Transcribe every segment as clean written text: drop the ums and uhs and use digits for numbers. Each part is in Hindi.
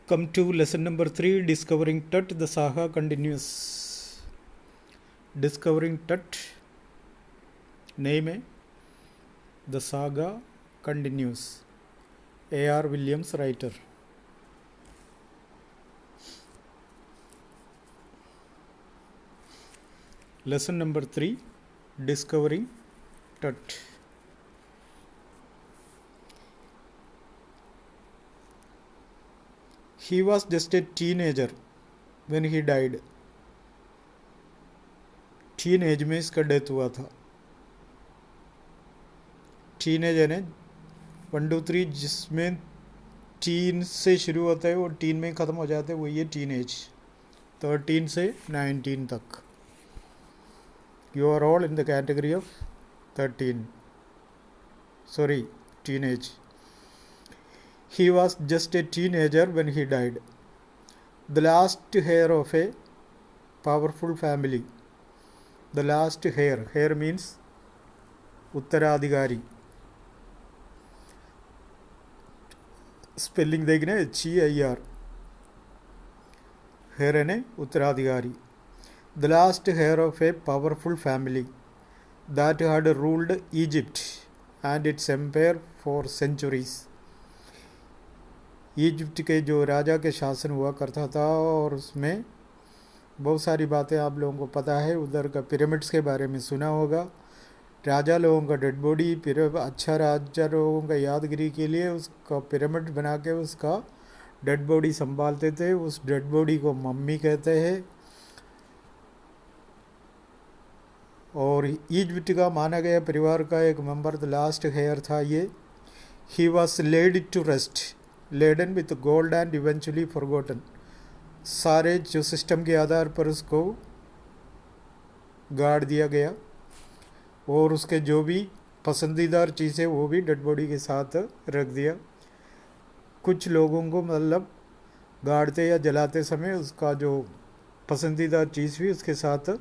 Come to lesson number 3, Discovering Tut. The saga continues. Discovering Tut. Name है The Saga Continues. A.R. Williams, writer. Lesson number 3, Discovering Tut. He was just a teenager when he died. Teen age में इसका डेथ हुआ था. टीन एज यानी 1 2 3 जिसमें टीन से शुरू होता है और टीन में ख़त्म हो जाता है, वो ये टीन एज 13 से 19 तक. You are all in the category of 13. Sorry, teenage. He was just a teenager when he died. The last heir of a powerful family. The last heir. Heir means उत्तराधिकारी. स्पेलिंग देखना है HEIR. हेयर यानी उत्तराधिकारी. The last heir of a powerful family that had ruled Egypt and its empire for centuries. Egypt के जो राजा के शासन हुआ करता था और उसमें बहुत सारी बातें आप लोगों को पता है. उधर का पिरामिड्स के बारे में सुना होगा. राजा लोगों का डेड बॉडी, अच्छा राजा लोगों का यादगिरी के लिए उसका पिरामिड बना के उसका डेड बॉडी संभालते थे. उस डेड बॉडी को मम्मी कहते हैं. और इजिप्ट का माना गया परिवार का एक मेंबर द लास्ट हेयर था ये. He was laid to rest, laden with gold and eventually forgotten. सारे जो सिस्टम के आधार पर उसको गाड़ दिया गया और उसके जो भी पसंदीदा चीज़ें वो भी डेड बॉडी के साथ रख दिया. कुछ लोगों को मतलब गाड़ते या जलाते समय उसका जो पसंदीदा चीज़ भी उसके साथ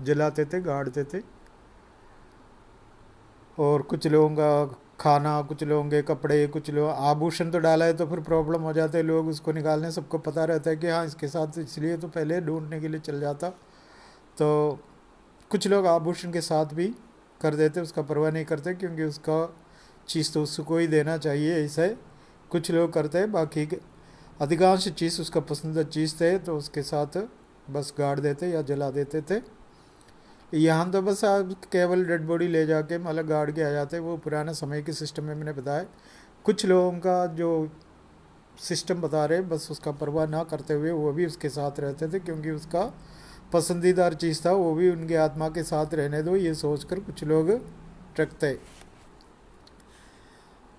जलाते थे, गाड़ते थे. और कुछ लोगों का खाना, कुछ लोगों के कपड़े, कुछ लोग आभूषण तो डाला है तो फिर प्रॉब्लम हो जाते हैं. लोग उसको निकालने, सबको पता रहता है कि हाँ इसके साथ, इसलिए तो पहले ढूंढने के लिए चल जाता. तो कुछ लोग आभूषण के साथ भी कर देते, उसका परवाह नहीं करते क्योंकि उसका चीज़ तो उसको ही देना चाहिए. ऐसे कुछ लोग करते हैं. बाकी अधिकांश चीज़ उसका पसंदीदा चीज़ थे तो उसके साथ बस गाड़ देते या जला देते थे. यहाँ तो बस आप केवल डेड बॉडी ले जाके मतलब गाड़ के आ जाते. वो पुराने समय के सिस्टम में मैंने बताया. कुछ लोगों का जो सिस्टम बता रहे बस उसका परवाह ना करते हुए वो भी उसके साथ रहते थे क्योंकि उसका पसंदीदा चीज़ था. वो भी उनके आत्मा के साथ रहने दो ये सोचकर कुछ लोग रखते.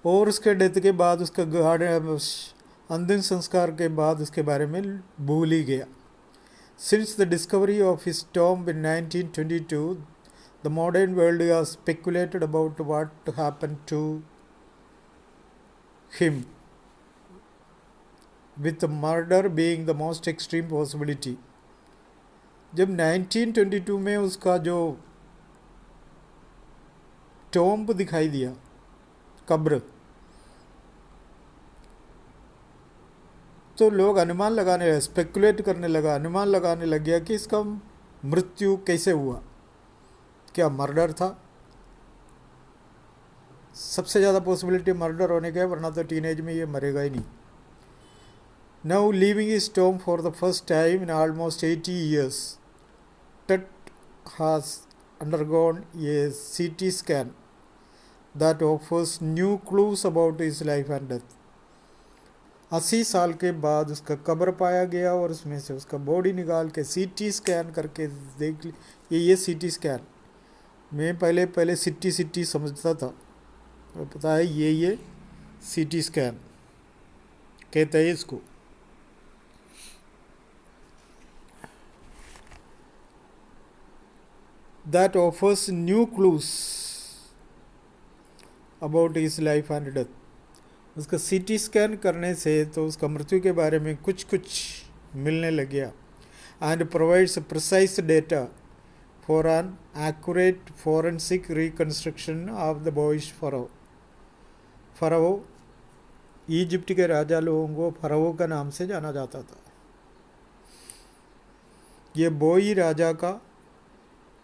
और उसके डेथ के बाद उसका गाड़ अंतिम संस्कार के बाद उसके बारे में भूल ही गया. Since the discovery of his tomb in 1922, the modern world has speculated about what happened to him, with murder being the most extreme possibility. जब 1922 में उसका जो टॉम्ब दिखाई दिया, कब्र, तो लोग अनुमान लगाने लगे, स्पेकुलेट करने लगा, अनुमान लगाने लग गया कि इसका मृत्यु कैसे हुआ. क्या मर्डर था? सबसे ज़्यादा पॉसिबिलिटी मर्डर होने का है, वरना तो टीनेज में ये मरेगा ही नहीं. Now leaving his tomb for the first time in almost 80 years, टट has undergone a CT scan that offers new clues about his life and death. 80 साल के बाद उसका कब्र पाया गया और उसमें से उसका बॉडी निकाल के CT स्कैन करके देख ली. ये CT स्कैन मैं पहले सिटी समझता था, और पता है ये CT स्कैन कहते हैं इसको. That offers new clues about his life and death. उसका CT स्कैन करने से तो उसका मृत्यु के बारे में कुछ मिलने लग गया. And provides precise data for an accurate forensic reconstruction of the boys furrow Egypt के राजा लोगों को फराओ का नाम से जाना जाता था। ये बोई राजा का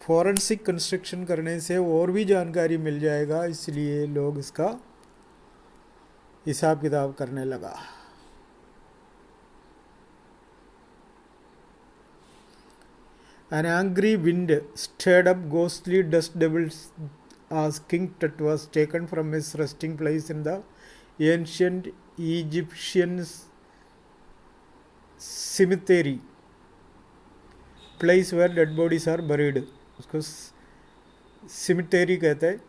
फॉरेंसिक कंस्ट्रक्शन करने से और भी जानकारी मिल जाएगा, इसलिए लोग इसका हिसाब किताब करने लगा। An angry wind stirred up ghostly dust devils as King Tut was taken from his resting place in the ancient Egyptian cemetery, place where dead bodies are buried. उसको सिमिटेरी कहते हैं।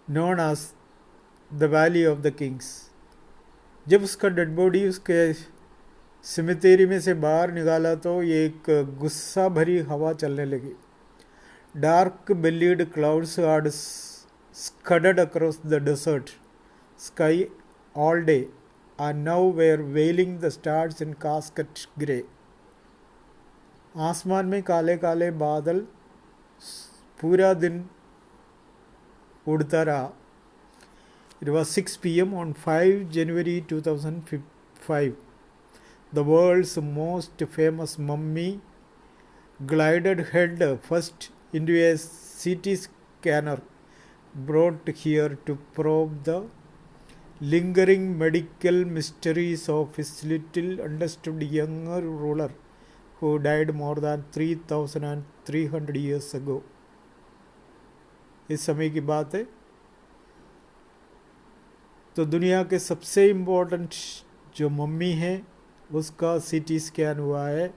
known as the Valley of the Kings. जब उसका डेड बॉडी उसके सिमितेरी में से बाहर निकाला तो ये एक गुस्सा भरी हवा चलने लगी। Dark bellied clouds had scudded across the desert sky all day and now were veiling the stars in casket grey. आसमान में काले काले बादल पूरा दिन उड़ता रहा। It was 6 p.m. on 5 January 2005. The world's most famous mummy glided head first into a CT scanner brought here to probe the lingering medical mysteries of his little understood younger ruler who died more than 3,300 years ago. इस समय की बात है। तो दुनिया के सबसे इम्पोर्टेंट जो मम्मी है उसका सीटी स्कैन हुआ है।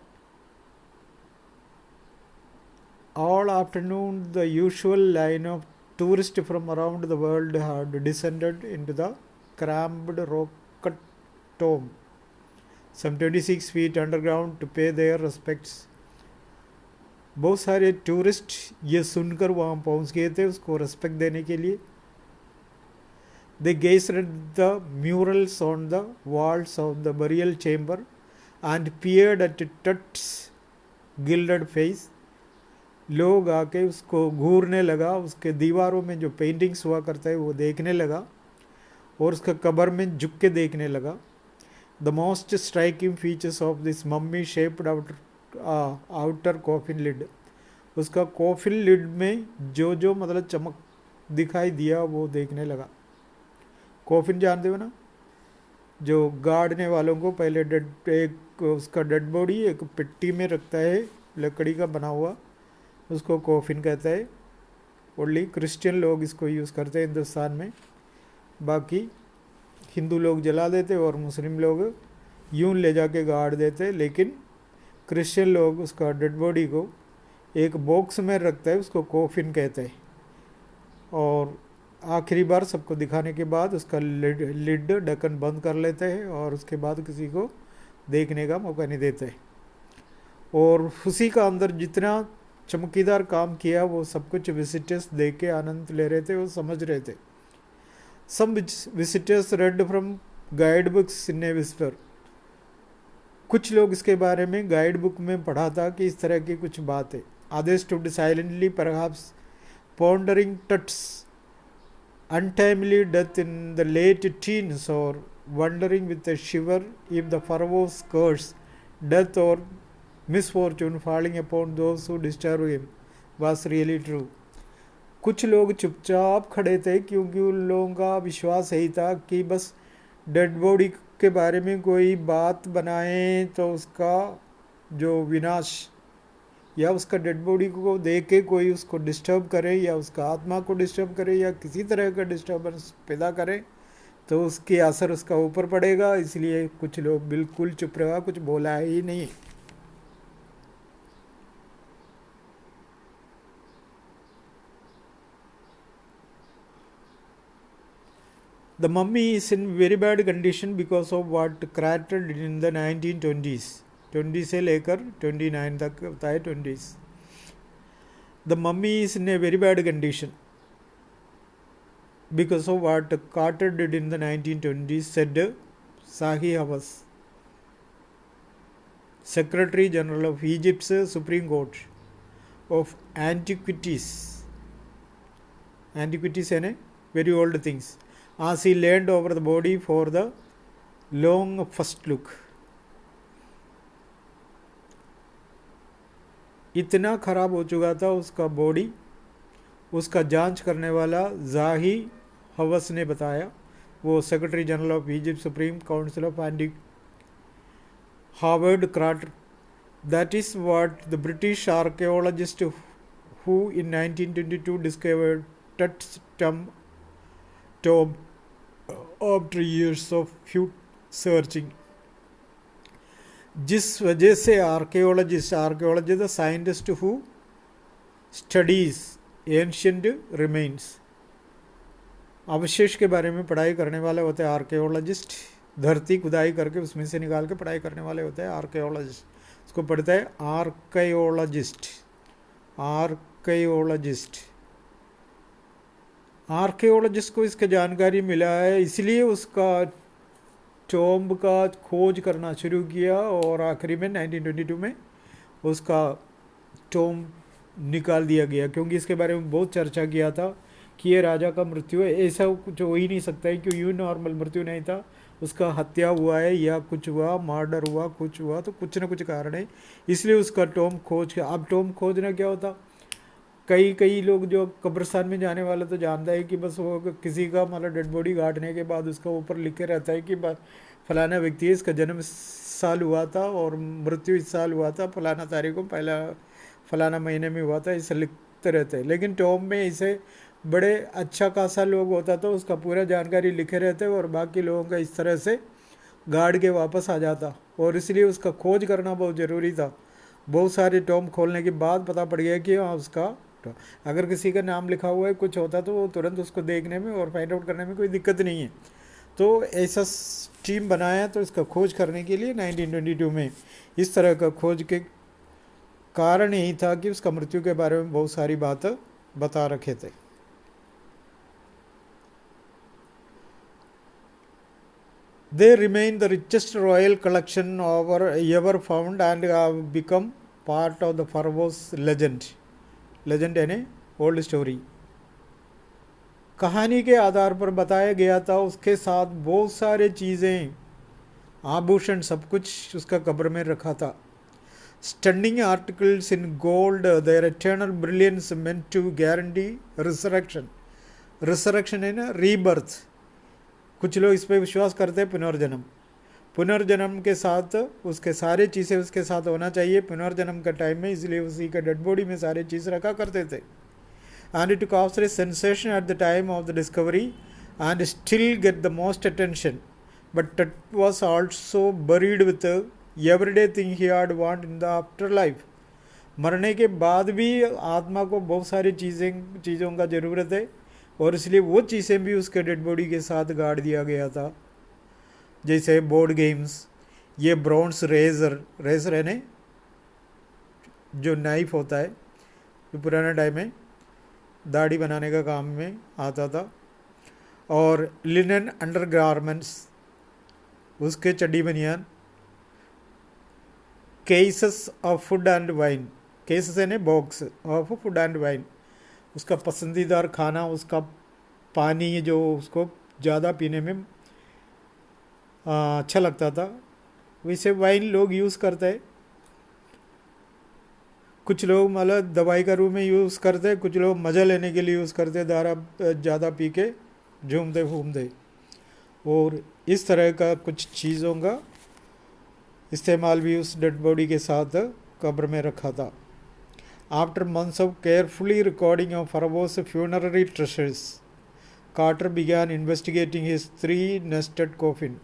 All afternoon the usual line of tourists from around the world had descended into the cramped rock tomb, some 26 feet underground, to pay their respects. बहुत सारे टूरिस्ट ये सुनकर वहाँ पहुँच गए थे उसको रेस्पेक्ट देने के लिए। They gazed at the murals on the walls of the burial chamber and peered at Tut's gilded face. लोग आके उसको घूरने लगा, उसके दीवारों में जो पेंटिंग्स हुआ करता है वो देखने लगा और उसका कब्र में झुक के देखने लगा। The most striking features of this mummy shaped outer coffin lid. उसका कॉफिन लिड में जो मतलब चमक दिखाई दिया वो देखने लगा। कॉफिन जानते हो ना, जो गाड़ने वालों को पहले एक उसका डेड बॉडी एक पेटी में रखता है लकड़ी का बना हुआ, उसको कॉफिन कहता है। ओनली क्रिश्चियन लोग इसको यूज़ करते हैं हिंदुस्तान में, बाकी हिंदू लोग जला देते और मुस्लिम लोग यूं ले जाके गाड़ देते, लेकिन क्रिश्चियन लोग उसका डेड बॉडी को एक बॉक्स में रखता है, उसको कॉफिन कहते हैं। और आखिरी बार सबको दिखाने के बाद उसका लिड ढक्कन बंद कर लेते हैं और उसके बाद किसी को देखने का मौका नहीं देते। और उसी का अंदर जितना चमकीदार काम किया वो सब कुछ विजिटर्स देख के आनंद ले रहे थे, वो समझ रहे थे। Some visitors read from guide books in a whisper. कुछ लोग इसके बारे में गाइड बुक में पढ़ा था कि इस तरह की कुछ बात है। Others stood silently, perhaps pondering Tut's untimely death in the late teens, or wondering with a shiver if the pharaoh's curse, death or misfortune falling upon those who disturb him was really true. कुछ लोग चुपचाप खड़े थे क्योंकि उन लोगों का विश्वास यही था कि बस डेड बॉडी के बारे में कोई बात बनाएं तो उसका जो विनाश या उसका डेड बॉडी को देख के कोई उसको डिस्टर्ब करे या उसका आत्मा को डिस्टर्ब करे या किसी तरह का डिस्टर्बेंस पैदा करे तो उसके असर उसका ऊपर पड़ेगा, इसलिए कुछ लोग बिल्कुल चुप रहा, कुछ बोला ही नहीं। The mummy is in very bad condition because of what Crater did in the 1920s. 20 से लेकर 29 तक होता है 20s. The mummy is in a very bad condition because of what Carter did in the 1920s, said Sahi Hawass, Secretary General of Egypt's Supreme Court. of antiquities. Antiquities यानी very old things. As he leaned over the body for the long first look. इतना खराब हो चुका था उसका बॉडी, उसका जांच करने वाला जाही हवस ने बताया, वो secretary general of Egypt supreme council of anti Howard Carter. That is what the British archaeologist who in 1922 discovered Tut's tomb after years of few searching. जिस वजह से archaeologist the scientist who studies ancient remains, अवशेष के बारे में पढ़ाई करने वाले होते हैं आर्कियोलॉजिस्ट. धरती खुदाई करके उसमें से निकाल के पढ़ाई करने वाले होते हैं आर्कियोलॉजिस्ट. उसको पढ़ता है आर्कियोलॉजिस्ट. आर्कियोलॉजिस्ट को इसका जानकारी मिला है, इसलिए उसका टॉम्ब का खोज करना शुरू किया और आखिरी में 1922 में उसका टॉम्ब निकाल दिया गया, क्योंकि इसके बारे में बहुत चर्चा किया था कि ये राजा का मृत्यु है, ऐसा कुछ हो ही नहीं सकता है, क्यों यूँ नॉर्मल मृत्यु नहीं था, उसका हत्या हुआ है या कुछ हुआ, मर्डर हुआ, कुछ हुआ, तो कुछ ना कुछ कारण है, इसलिए उसका टॉम्ब खोज किया. अब टॉम्ब खोजना क्या होता, कई लोग जो कब्रिस्तान में जाने वाले तो जानता है कि बस वो किसी का मतलब डेड बॉडी गाड़ने के बाद उसका ऊपर लिखे रहता है कि फलाना व्यक्ति है, इसका जन्म इस साल हुआ था और मृत्यु इस साल हुआ था, फलाना तारीख को पहला फलाना महीने में हुआ था, इसे लिखते रहते हैं. लेकिन टॉम्ब में इसे बड़े अच्छा खासा लोग होता तो उसका पूरा जानकारी लिखे रहते और बाकी लोगों का इस तरह से गाड़ के वापस आ जाता, और इसलिए उसका खोज करना बहुत ज़रूरी था. बहुत सारे टॉम्ब खोलने के बाद पता पड़ गया कि हाँ उसका, अगर किसी का नाम लिखा हुआ है कुछ होता तो वो तुरंत उसको देखने में और फाइंड आउट करने में कोई दिक्कत नहीं है. तो ऐसा टीम बनाया तो इसका खोज करने के लिए 1922 में. इस तरह का खोज के कारण यही था कि उसका मृत्यु के बारे में बहुत सारी बात बता रखे थे. They remain the richest royal collection ever found and have become part of the Pharaoh's legend. Legend यानी ओल्ड स्टोरी, कहानी के आधार पर बताया गया था. उसके साथ बहुत सारे चीज़ें, आभूषण, सब कुछ उसका कब्र में रखा था. Standing articles in gold, their eternal brilliance meant to guarantee resurrection. Resurrection है ना, रीबर्थ. कुछ लोग इस पर विश्वास करते हैं पुनर्जन्म के साथ उसके सारे चीज़ें उसके साथ होना चाहिए पुनर्जन्म का टाइम में, इसलिए उसी का डेड बॉडी में सारे चीज़ रखा करते थे. And it cause A sensation at the time of the discovery and still get the most attention, but it was also buried with everyday thing he had want in the after life. मरने के बाद भी आत्मा को बहुत सारी चीज़ों का ज़रूरत है, और इसलिए वो चीज़ें भी उसके डेड बॉडी के साथ गाड़ दिया गया था. जैसे बोर्ड गेम्स, ये ब्रॉन्स रेजर है ने जो नाइफ होता है, जो पुराने टाइम में दाढ़ी बनाने का काम में आता था, और लिनन अंडर गारमेंट्स, उसके चड्डी बनियान. Cases of food and wine, cases है ने box of food and wine, उसका पसंदीदार खाना, उसका पानी जो उसको ज़्यादा पीने में अच्छा लगता था, वैसे वाइन लोग यूज़ करते हैं. कुछ लोग मतलब दवाई का रूप में यूज़ करते हैं, कुछ लोग मज़ा लेने के लिए यूज़ करते, दारा ज़्यादा पी के झूमते घूमते, और इस तरह का कुछ चीज़ों का इस्तेमाल भी उस डेड बॉडी के साथ कब्र में रखा था. After months of carefully recording of pharaohs funerary treasures, Carter began investigating his 3 nested coffin.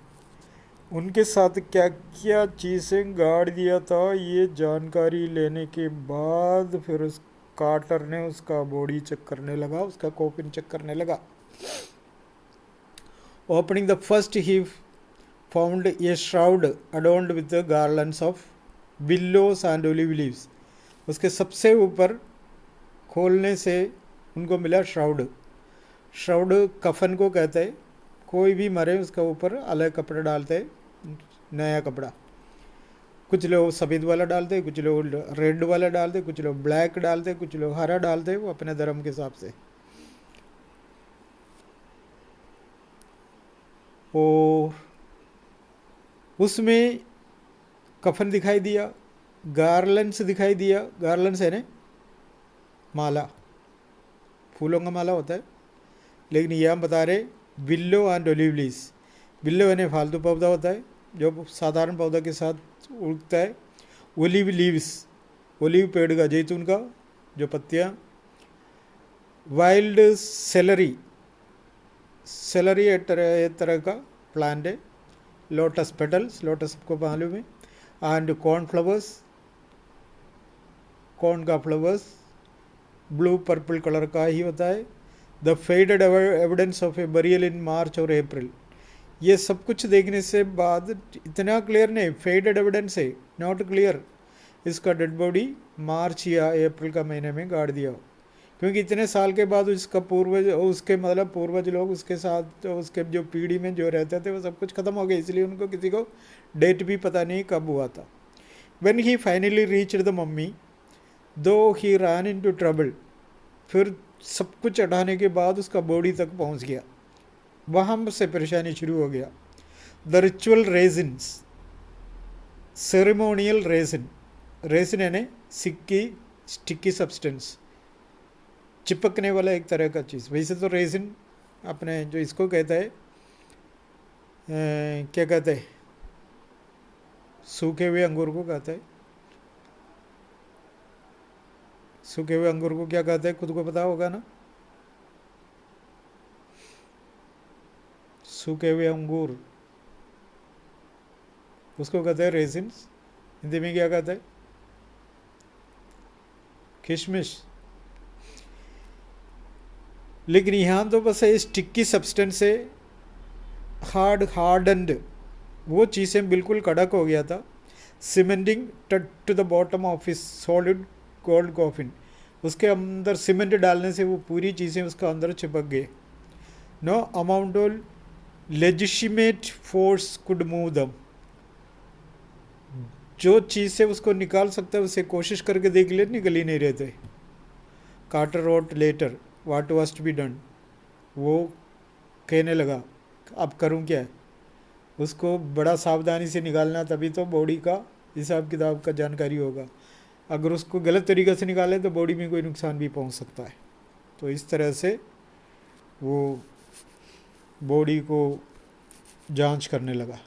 उनके साथ क्या क्या चीज़ें गाड़ दिया था, ये जानकारी लेने के बाद फिर उस कार्टर ने उसका बॉडी चेक करने लगा, उसका कॉफिन चेक करने लगा. Opening the first he found a shroud adorned with garlands of willows and olive leaves. उसके सबसे ऊपर खोलने से उनको मिला श्राउड. श्राउड कफन को कहते हैं, कोई भी मरे उसका ऊपर अलग कपड़ा डालते, नया कपड़ा. कुछ लोग सफ़ेद वाला डालते, कुछ लोग रेड वाला डालते, कुछ लोग ब्लैक डालते, कुछ लोग हरा डालते, वो अपने धर्म के हिसाब से। और उसमें कफन दिखाई दिया, गार्लैंड्स दिखाई दिया। गार्लैंड्स है ना, माला, फूलों का माला होता है। लेकिन ये हम बता रहे willow and olive leaves. Willow यानी फालतू पौधा होता है जो साधारण पौधा के साथ उगता है। ओलिव लीव्स, ओलिव पेड़ का, जैतून का जो पत्तियाँ। वाइल्ड सेलरी, सेलरी एक तरह का प्लांट है। लोटस पेटल्स, लोटस को मालूम है। एंड कॉर्न फ्लावर्स, कॉर्न का फ्लावर्स ब्लू पर्पल कलर का ही होता है। The faded evidence of a burial in March और अप्रैल। ये सब कुछ देखने से बाद इतना क्लियर नहीं, फेडेड एविडेंस है, नॉट क्लियर इसका डेड बॉडी मार्च या अप्रैल का महीने में गाड़ दिया हो, क्योंकि इतने साल के बाद उसका पूर्वज, उसके मतलब पूर्वज लोग उसके साथ, उसके जो पीढ़ी में जो रहते थे वो सब कुछ ख़त्म हो गया, इसलिए उनको किसी को डेट भी पता नहीं कब हुआ था। When he finally reached the mummy दो ही रन इनटू ट्रबल, फिर सब कुछ हटाने के बाद उसका बॉडी तक पहुंच गया, वहाँ से परेशानी शुरू हो गया। The ritual resins, ceremonial resin, resin यानी सिक्की, स्टिकी सब्सटेंस, चिपकने वाला एक तरह का चीज़। वैसे तो रेजिन अपने जो इसको कहता है क्या कहते हैं, सूखे हुए अंगूर को कहता है। सूखे हुए अंगूर को क्या कहते हैं, खुद को पता होगा ना? सूखे हुए अंगूर उसको कहते हैं रेजिन्स। हिंदी में क्या कहते हैं? किशमिश। लेकिन यहाँ तो बस ये स्टिकी सब्सटेंस है, हार्डन्ड, वो चीज़ें बिल्कुल कड़क हो गया था। Cementing to the bottom of his solid gold coffin, उसके अंदर सीमेंट डालने से वो पूरी चीज़ें उसका अंदर चिपक गए। No amount of legitimate force could move them, जो चीज़ से उसको निकाल सकता है उसे कोशिश करके देख ले, निकल ही नहीं रहते। Carter wrote later what was to be done, वो कहने लगा अब करूं क्या। उसको बड़ा सावधानी से निकालना, तभी तो बॉडी का हिसाब किताब का जानकारी होगा। अगर उसको गलत तरीके से निकाले तो बॉडी में कोई नुकसान भी पहुंच सकता है। तो इस तरह से वो बॉडी को जांच करने लगा।